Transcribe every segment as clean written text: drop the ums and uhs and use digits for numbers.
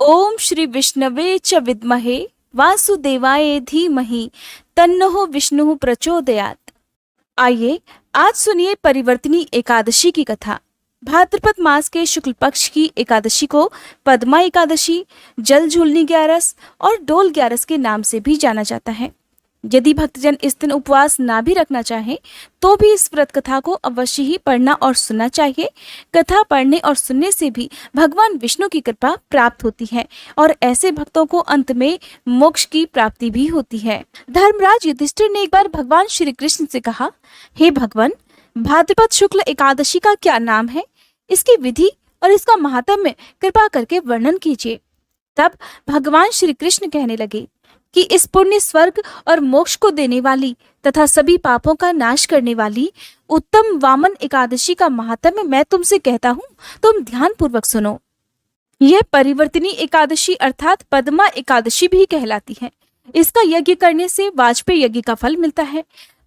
ओम श्री विष्णवे च विद्महे वासुदेवाय धीमहि तन्नो विष्णु प्रचोदयात्। आइए आज सुनिए परिवर्तिनी एकादशी की कथा। भाद्रपद मास के शुक्ल पक्ष की एकादशी को पद्मा एकादशी, जल झूलनी ग्यारस और डोल ग्यारस के नाम से भी जाना जाता है। यदि भक्तजन इस दिन उपवास ना भी रखना चाहे तो भी इस व्रत कथा को अवश्य ही पढ़ना और सुनना चाहिए। कथा पढ़ने और सुनने से भी भगवान विष्णु की कृपा प्राप्त होती है और ऐसे भक्तों को अंत में मोक्ष की प्राप्ति भी होती है। धर्मराज युधिष्ठिर ने एक बार भगवान श्री कृष्ण से कहा, हे भगवान, भाद्रपद शुक्ल एकादशी का क्या नाम है? इसकी विधि और इसका महात्म्य कृपा करके वर्णन कीजिए। तब भगवान श्री कृष्ण कहने लगे कि इस पुण्य, स्वर्ग और मोक्ष को देने वाली तथा सभी पापों का नाश करने वाली उत्तम वामन एकादशी का महात्म्य मैं तुमसे कहता हूँ, तुम ध्यान पूर्वक सुनो। यह परिवर्तिनी एकादशी अर्थात पद्मा एकादशी भी कहलाती है। इसका यज्ञ करने से वाजपेय यज्ञ का फल मिलता है।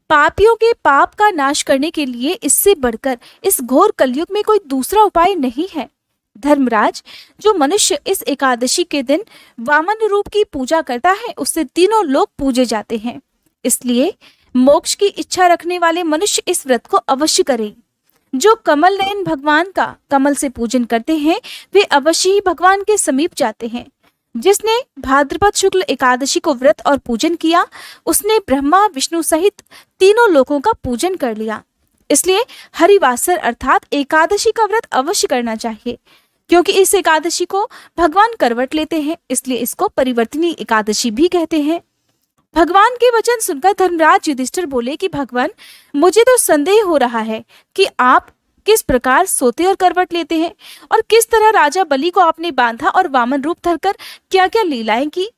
पापियों के पाप का नाश करने के लिए इससे बढ़कर इस घोर कलयुग में कोई दूसरा उपाय नहीं है। धर्मराज, जो मनुष्य इस एकादशी के दिन वामन रूप की पूजा करता है उससे तीनों लोग पूजे जाते हैं। इसलिए मोक्ष की इच्छा रखने वाले मनुष्य इस व्रत को अवश्य करें। जो कमल नयन भगवान का कमल से पूजन करते हैं वे अवश्य ही भगवान के समीप जाते हैं। जिसने भाद्रपद शुक्ल एकादशी को व्रत और पूजन किया उसने ब्रह्मा विष्णु सहित तीनों लोकों का पूजन कर लिया। इसलिए हरिवासर अर्थात एकादशी का व्रत अवश्य करना चाहिए। क्योंकि इस एकादशी को भगवान करवट लेते हैं इसलिए इसको परिवर्तिनी एकादशी भी कहते हैं। भगवान के वचन सुनकर धर्मराज युधिष्ठिर बोले कि भगवान, मुझे तो संदेह हो रहा है कि आप किस प्रकार सोते और करवट लेते हैं और किस तरह राजा बलि को आपने बांधा और वामन रूप धरकर क्या क्या लीलाएं की।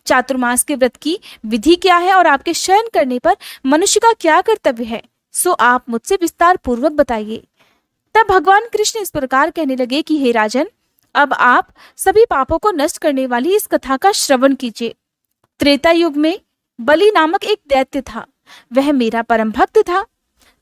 चातुर्मास के व्रत की विधि क्या है और आपके शयन करने पर मनुष्य का क्या कर्तव्य है, सो आप मुझसे विस्तार पूर्वक बताइए। तब भगवान कृष्ण इस प्रकार कहने लगे कि हे राजन, अब आप सभी पापों को नष्ट करने वाली इस कथा का श्रवण कीजिए। त्रेता युग में बलि नामक एक दैत्य था। वह मेरा परम भक्त था।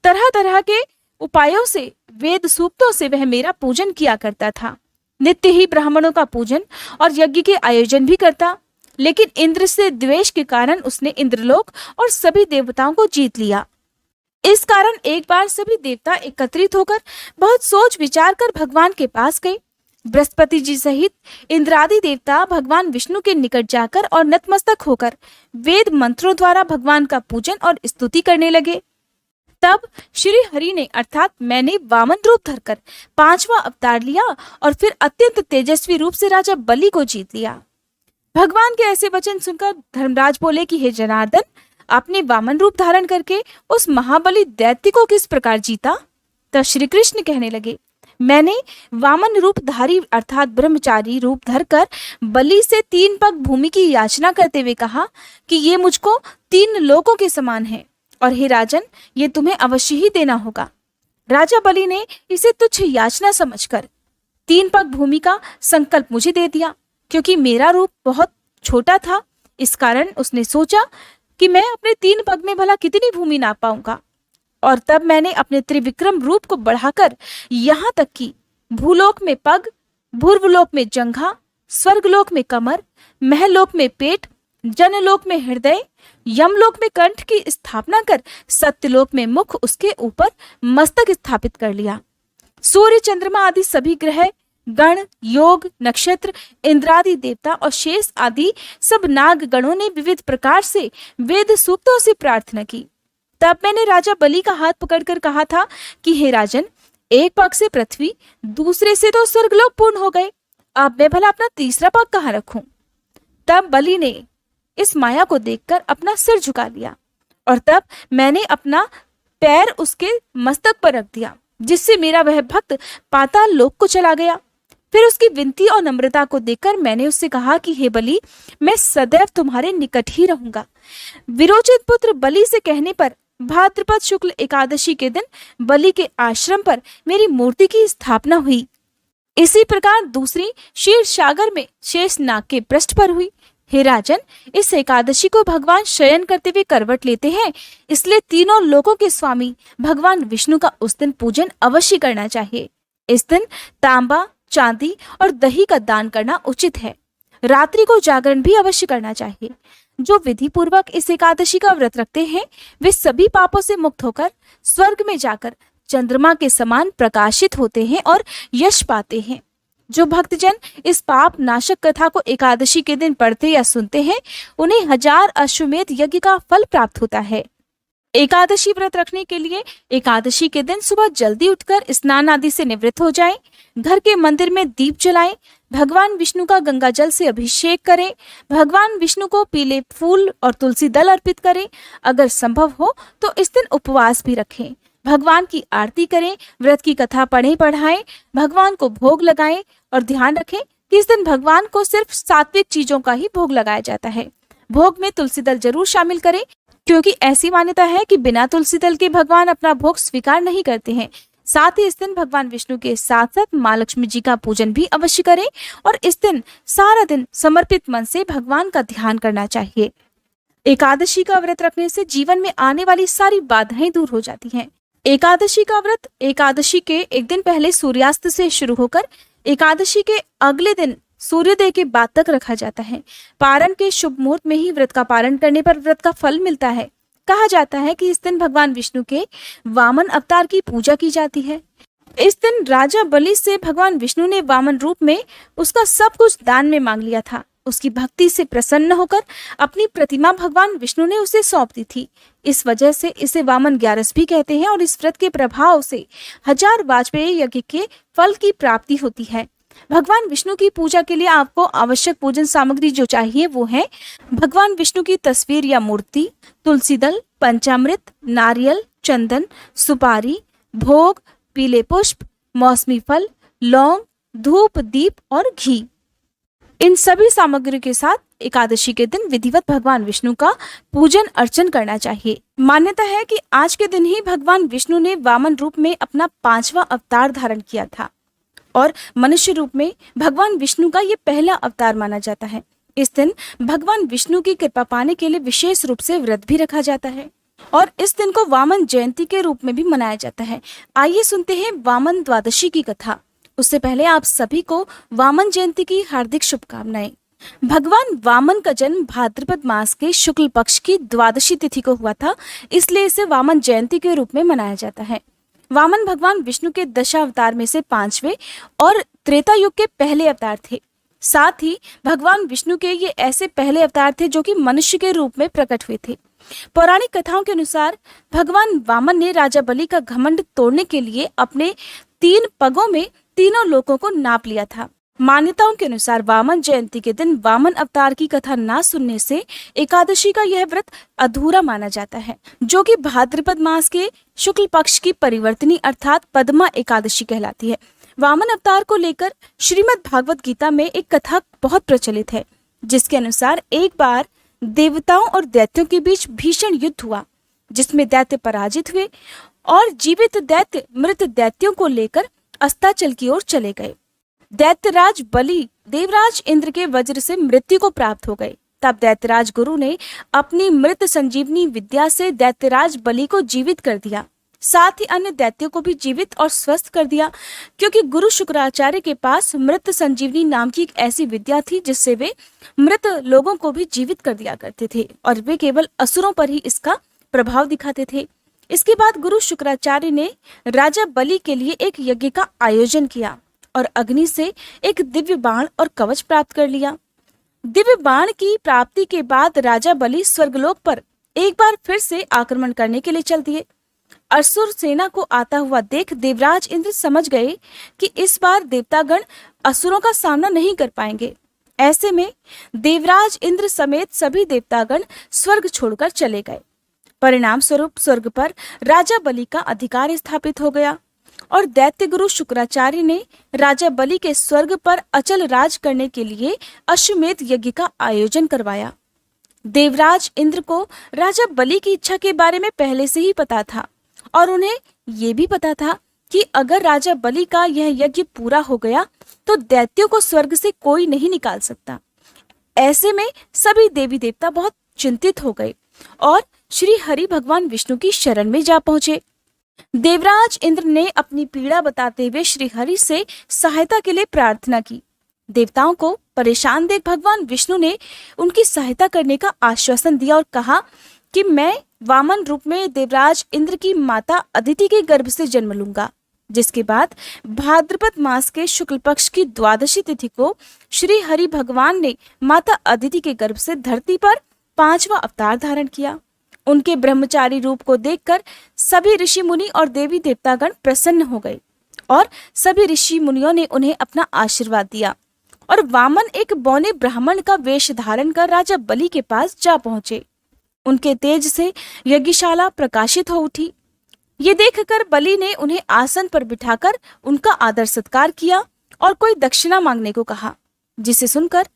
तरह तरह के उपायों से, वेद सूक्तों से वह मेरा पूजन किया करता था। नित्य ही ब्राह्मणों का पूजन और यज्ञ के आयोजन भी करता। लेकिन इंद्र से द्वेष के कारण उसने इंद्रलोक और सभी देवताओं को जीत लिया। इस कारण एक बार सभी देवता एकत्रित होकर बहुत सोच विचार कर भगवान के पास गए। बृहस्पति जी सहित इंद्रादि देवता भगवान विष्णु के निकट जाकर और नतमस्तक होकर वेद मंत्रों द्वारा भगवान का पूजन और स्तुति करने लगे। तब श्री हरि ने अर्थात मैंने वामन रूप धरकर 5वां अवतार लिया और फिर अत्यंत तेजस्वी रूप से राजा बलि को जीत लिया। भगवान के ऐसे वचन सुनकर धर्मराज बोले कि हे जनार्दन, आपने वामन रूप धारण करके उस महाबली दैत्य को किस प्रकार जीता? तब श्री कृष्ण कहने लगे, मैंने वामन रूप धारी अर्थात ब्रह्मचारी रूप धरकर बलि से 3 पग भूमि की याचना करते हुए कहा कि ये मुझको 3 लोकों के समान है और हे राजन, ये तुम्हें अवश्य ही देना होगा। राजा बलि ने इसे तुच्छ याचना समझकर 3 पग भूमि का संकल्प मुझे दे दिया। क्योंकि मेरा रूप बहुत छोटा था, इस कारण उसने सोचा कि मैं अपने 3 पग में भला कितनी भूमि नाप पाऊंगा। और तब मैंने अपने त्रिविक्रम रूप को बढ़ाकर यहाँ तक कि भूलोक में पग, भूर्वलोक में जंघा, स्वर्गलोक में कमर, महलोक में पेट, जनलोक में हृदय, यमलोक में कंठ की स्थापना कर सत्यलोक में मुख, उसके ऊपर मस्तक स्थापित कर लिया। सूर्य, चंद्रमा आदि सभी ग्रह, गण, योग, नक्षत्र, इंद्रादि देवता और शेष आदि सब नाग गणों ने विविध प्रकार से वेद सूक्तों से प्रार्थना की। तब मैंने राजा बलि का हाथ पकड़कर कहा था कि हे राजन, एक पग से पृथ्वी, दूसरे से तो स्वर्गलोक पूर्ण हो गए, अब मैं भला अपना तीसरा पग कहाँ रखूं? तब बलि ने इस माया को देखकर अपना सिर झुका लिया और तब मैंने अपना पैर उसके मस्तक पर रख दिया, जिससे मेरा वह भक्त पाताल लोक को चला गया। फिर उसकी विनती और नम्रता को देखकर मैंने उससे कहा कि हे बलि, मैं सदैव तुम्हारे निकट ही रहूंगा। विरोचित पुत्र बलि से कहने पर भाद्रपद शुक्ल एकादशी के दिन बलि के आश्रम पर मेरी मूर्ति की स्थापना हुई। इसी प्रकार दूसरी क्षीर सागर में शेष नाग के पृष्ठ पर हुई। हे राजन, इस एकादशी को भगवान शयन करते हुए करवट लेते हैं, इसलिए तीनों लोकों के स्वामी भगवान विष्णु का उस दिन पूजन अवश्य करना चाहिए। इस दिन तांबा, चांदी और दही का दान करना उचित है। रात्रि को जागरण भी अवश्य करना चाहिए। जो विधि पूर्वक इस एकादशी का व्रत रखते हैं वे सभी पापों से मुक्त होकर स्वर्ग में जाकर चंद्रमा के समान प्रकाशित होते हैं और यश पाते हैं। जो भक्तजन इस पाप नाशक कथा को एकादशी के दिन पढ़ते या सुनते हैं उन्हें 1000 अश्वमेध यज्ञ का फल प्राप्त होता है। एकादशी व्रत रखने के लिए एकादशी के दिन सुबह जल्दी उठकर स्नान आदि से निवृत्त हो जाएं, घर के मंदिर में दीप जलाएं, भगवान विष्णु का गंगा जल से अभिषेक करें, भगवान विष्णु को पीले फूल और तुलसी दल अर्पित करें। अगर संभव हो तो इस दिन उपवास भी रखें, भगवान की आरती करें, व्रत की कथा पढ़ें पढ़ाएं, भगवान को भोग लगाएं और ध्यान रखें कि इस दिन भगवान को सिर्फ सात्विक चीजों का ही भोग लगाया जाता है। भोग में तुलसी दल जरूर शामिल करें, क्योंकि ऐसी मान्यता है कि बिना तुलसी दल के भगवान अपना भोग स्वीकार नहीं करते हैं। साथ ही इस दिन भगवान विष्णु के साथ साथ माँ लक्ष्मी जी का पूजन भी अवश्य करें और इस दिन सारा दिन समर्पित मन से भगवान का ध्यान करना चाहिए। एकादशी का व्रत रखने से जीवन में आने वाली सारी बाधाएं दूर हो जाती हैं। एकादशी का व्रत एकादशी के एक दिन पहले सूर्यास्त से शुरू होकर एकादशी के अगले दिन सूर्योदय के बाद तक रखा जाता है। पारण के शुभ मुहूर्त में ही व्रत का पारण करने पर व्रत का फल मिलता है। कहा जाता है कि इस दिन भगवान विष्णु के वामन अवतार की पूजा की जाती है। इस दिन राजा बलि से भगवान विष्णु ने वामन रूप में उसका सब कुछ दान में मांग लिया था। उसकी भक्ति से प्रसन्न होकर अपनी प्रतिमा भगवान विष्णु ने उसे सौंप दी थी। इस वजह से इसे वामन ग्यारस भी कहते हैं और इस व्रत के प्रभाव से 1000 वाजपेयी यज्ञ के फल की प्राप्ति होती है। भगवान विष्णु की पूजा के लिए आपको आवश्यक पूजन सामग्री जो चाहिए वो है भगवान विष्णु की तस्वीर या मूर्ति, तुलसी दल, पंचामृत, नारियल, चंदन, सुपारी, भोग, पीले पुष्प, मौसमी फल, लौंग, धूप, दीप और घी। इन सभी सामग्री के साथ एकादशी के दिन विधिवत भगवान विष्णु का पूजन अर्चन करना चाहिए। मान्यता है कि आज के दिन ही भगवान विष्णु ने वामन रूप में अपना 5वां अवतार धारण किया था और मनुष्य रूप में भगवान विष्णु का ये पहला अवतार माना जाता है। इस दिन भगवान विष्णु की कृपा पाने के लिए विशेष रूप से व्रत भी रखा जाता है और इस दिन को वामन जयंती के रूप में भी मनाया जाता है। आइए सुनते हैं वामन द्वादशी की कथा। उससे पहले आप सभी को वामन जयंती की हार्दिक शुभकामनाएं। भगवान वामन का जन्म भाद्रपद मास के शुक्ल पक्ष की द्वादशी तिथि को हुआ था, इसलिए इसे वामन जयंती के रूप में मनाया जाता है। वामन भगवान विष्णु के दशावतार में से 5वें और त्रेता युग के पहले अवतार थे। साथ ही भगवान विष्णु के ये ऐसे पहले अवतार थे जो कि मनुष्य के रूप में प्रकट हुए थे। पौराणिक कथाओं के अनुसार भगवान वामन ने राजा बलि का घमंड तोड़ने के लिए अपने 3 पगों में तीनों लोकों को नाप लिया था। मान्यताओं के अनुसार वामन जयंती के दिन वामन अवतार की कथा ना सुनने से एकादशी का यह व्रत अधूरा माना जाता है, जो कि भाद्रपद मास के शुक्ल पक्ष की परिवर्तनी अर्थात पद्मा एकादशी कहलाती है। वामन अवतार को लेकर श्रीमद् भागवत गीता में एक कथा बहुत प्रचलित है, जिसके अनुसार एक बार देवताओं और दैत्यों के बीच भीषण युद्ध हुआ, जिसमें दैत्य पराजित हुए और जीवित दैत्य मृत दैत्यों को लेकर अस्ताचल की ओर चले गए। दैत्यराज बलि देवराज इंद्र के वज्र से मृत्यु को प्राप्त हो गए। तब दैत्यराज गुरु ने अपनी मृत संजीवनी विद्या से दैत्यराज बलि को जीवित कर दिया, साथ ही अन्य दैत्यों को भी जीवित और स्वस्थ कर दिया, क्योंकि गुरु शुक्राचार्य के पास मृत संजीवनी नाम की एक ऐसी विद्या थी जिससे वे मृत लोगों को भी जीवित कर दिया करते थे और वे केवल असुरों पर ही इसका प्रभाव दिखाते थे। इसके बाद गुरु शुक्राचार्य ने राजा बलि के लिए एक यज्ञ का आयोजन किया और अग्नि से एक दिव्य बाण और कवच प्राप्त कर लिया। दिव्य बाण की प्राप्ति के बाद राजा बलि स्वर्गलोक पर एक बार फिर से आक्रमण करने के लिए चल दिए। असुर सेना को आता हुआ देख देवराज इंद्र समझ गए कि इस बार देवतागण असुरों का सामना नहीं कर पाएंगे। ऐसे में देवराज इंद्र समेत सभी देवतागण स्वर्ग छोड़कर चले गए। परिणाम स्वरूप स्वर्ग पर राजा बलि का अधिकार स्थापित हो गया और दैत्य गुरु शुक्राचार्य ने राजा बलि के स्वर्ग पर अचल राज करने के लिए अश्वमेध यज्ञ का आयोजन करवाया। देवराज इंद्र को राजा बलि की इच्छा के बारे में पहले से ही पता था और उन्हें ये भी पता था कि अगर राजा बलि का यह यज्ञ पूरा हो गया तो दैत्यों को स्वर्ग से कोई नहीं निकाल सकता। ऐसे में सभी देवी देवता बहुत चिंतित हो गए और श्री हरि भगवान विष्णु की शरण में जा पहुंचे। देवराज इंद्र ने अपनी पीड़ा बताते हुए श्री हरि से सहायता के लिए प्रार्थना की। देवताओं को परेशान देख भगवान विष्णु ने उनकी सहायता करने का आश्वासन दिया और कहा कि मैं वामन रूप में देवराज इंद्र की माता अदिति के गर्भ से जन्म लूंगा। जिसके बाद भाद्रपद मास के शुक्ल पक्ष की द्वादशी तिथि को श्री हरि भगवान ने माता अदिति के गर्भ से धरती पर 5वां अवतार धारण किया। उनके ब्रह्मचारी रूप को देखकर सभी ऋषि मुनि और देवी देवतागण प्रसन्न हो गए और सभी ऋषि मुनियों ने उन्हें अपना आशीर्वाद दिया और वामन एक बौने ब्राह्मण का वेश धारण कर राजा बलि के पास जा पहुंचे। उनके तेज से यज्ञशाला प्रकाशित हो उठी। ये देखकर बलि ने उन्हें आसन पर बिठाकर उनका आदर सत्कार किया और कोई दक्षिणा मांगने को कहा, जिसे सुनकर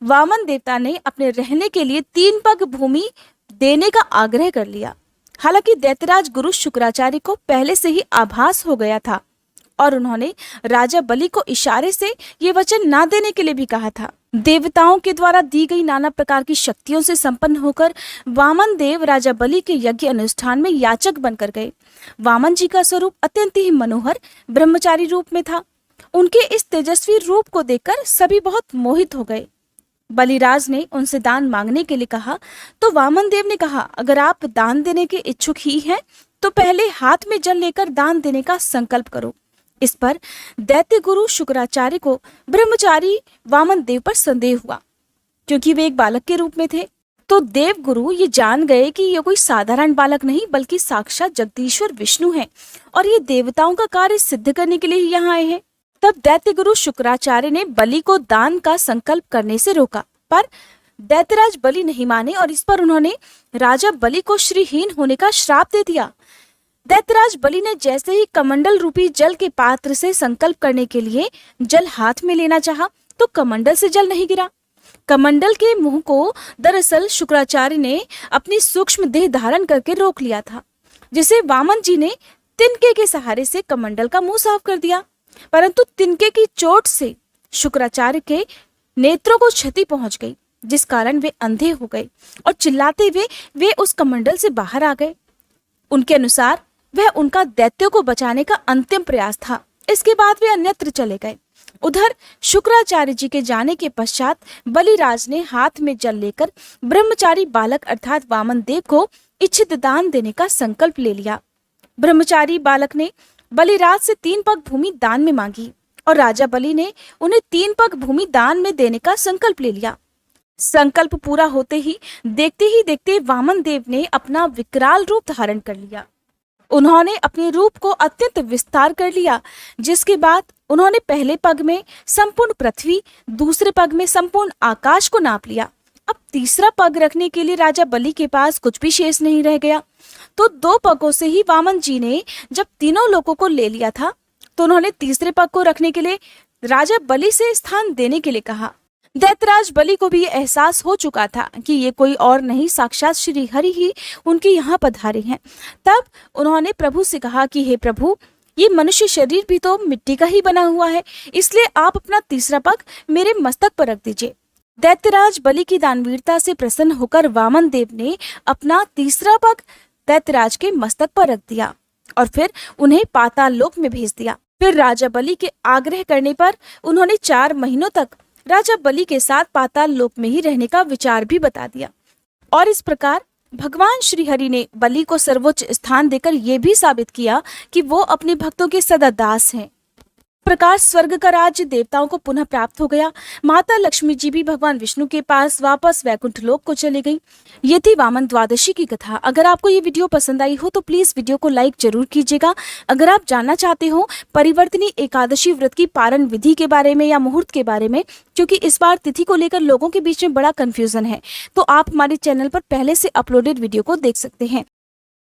वामन देवता ने अपने रहने के लिए 3 पग भूमि देने का आग्रह कर लिया। हालांकि दैत्यराज गुरु शुक्राचार्य को पहले से ही आभास हो गया था और उन्होंने राजा बलि को इशारे से ये वचन ना देने के लिए भी कहा था। देवताओं के द्वारा दी गई नाना प्रकार की शक्तियों से संपन्न होकर वामन देव राजा बलि के यज्ञ अनुष्ठान में याचक बनकर गए। वामन जी का स्वरूप अत्यंत ही मनोहर ब्रह्मचारी रूप में था। उनके इस तेजस्वी रूप को देखकर सभी बहुत मोहित हो गए। बलिराज ने उनसे दान मांगने के लिए कहा तो वामन देव ने कहा, अगर आप दान देने के इच्छुक ही हैं तो पहले हाथ में जल लेकर दान देने का संकल्प करो। इस पर दैत्य गुरु शुक्राचार्य को ब्रह्मचारी वामन देव पर संदेह हुआ, क्योंकि वे एक बालक के रूप में थे। तो देव गुरु ये जान गए कि ये कोई साधारण बालक नहीं बल्कि साक्षात जगदीश्वर विष्णु हैं और ये देवताओं का कार्य सिद्ध करने के लिए ही यहाँ आए हैं। तब दैत्य गुरु शुक्राचार्य ने बलि को दान का संकल्प करने से रोका, पर दैत्यराज बलि नहीं माने और इस पर उन्होंने राजा बलि को श्रीहीन होने का श्राप दे दिया। दैत्यराज बलि ने जैसे ही कमंडल रूपी जल के पात्र से संकल्प करने के लिए जल हाथ में लेना चाहा तो कमंडल से जल नहीं गिरा। कमंडल के मुंह को दरअसल शुक्राचार्य ने अपनी सूक्ष्म देह धारण करके रोक लिया था, जिसे वामन जी ने तिनके के सहारे से कमंडल का मुंह साफ कर दिया। परंतु तिनके की चोट से शुक्राचार्य के नेत्रों को क्षति पहुंच गई, जिस कारण वे अंधे हो गए और चिल्लाते हुए वे उस कमंडल से बाहर आ गए। उनके अनुसार वह उनका दैत्यों को बचाने का अंतिम प्रयास था। इसके बाद वे अन्यत्र चले गए। उधर शुक्राचार्य जी के जाने के पश्चात बलिराज ने हाथ में जल लेकर ब्रह्मचारी बालक अर्थात वामन देव को इच्छित दान देने का संकल्प ले लिया। ब्रह्मचारी बालक ने बलिराज से 3 पग भूमि दान में मांगी और राजा बलि ने उन्हें 3 पग भूमि दान में देने का संकल्प ले लिया। संकल्प पूरा होते ही देखते वामन देव ने अपना विकराल रूप धारण कर लिया। उन्होंने अपने रूप को अत्यंत विस्तार कर लिया, जिसके बाद उन्होंने पहले पग में संपूर्ण पृथ्वी, दूसरे पग में संपूर्ण आकाश को नाप लिया। अब तीसरा पग रखने के लिए राजा बलि के पास कुछ भी शेष नहीं रह गया। तो 2 पगों से ही वामन जी ने जब तीनों लोगों को ले लिया था तो उन्होंने तीसरे पग को रखने के लिए राजा बलि से स्थान देने के लिए कहा। दैत्यराज बलि को भी ये एहसास हो चुका था कि ये कोई और नहीं साक्षात श्री हरि ही उनके यहाँ पधारे हैं। तब उन्होंने प्रभु से कहा कि हे प्रभु, ये मनुष्य शरीर भी तो मिट्टी का ही बना हुआ है, इसलिए आप अपना तीसरा पग मेरे मस्तक पर रख दीजिए। दैत्यराज बलि की दानवीरता से प्रसन्न होकर वामन देव ने अपना तीसरा पग दैत्यराज के मस्तक पर रख दिया और फिर उन्हें पाताल लोक में भेज दिया। फिर राजा बलि के आग्रह करने पर उन्होंने 4 महीनों तक राजा बलि के साथ पाताल लोक में ही रहने का विचार भी बता दिया। और इस प्रकार भगवान श्री हरि ने बलि को सर्वोच्च स्थान देकर यह भी साबित किया कि वो अपने भक्तों के सदा दास हैं। प्रकार स्वर्ग का राज्य देवताओं को पुनः प्राप्त हो गया। माता लक्ष्मी जी भी भगवान विष्णु के पास वापस वैकुंठ लोक को चली गई। ये थी वामन द्वादशी की कथा। अगर आपको ये वीडियो पसंद आई हो तो प्लीज वीडियो को लाइक जरूर कीजिएगा। अगर आप जानना चाहते हो परिवर्तनी एकादशी व्रत की पारण विधि के बारे में या मुहूर्त के बारे में, क्योंकि इस बार तिथि को लेकर लोगों के बीच में बड़ा कंफ्यूजन है, तो आप हमारे चैनल पर पहले से अपलोडेड वीडियो को देख सकते हैं।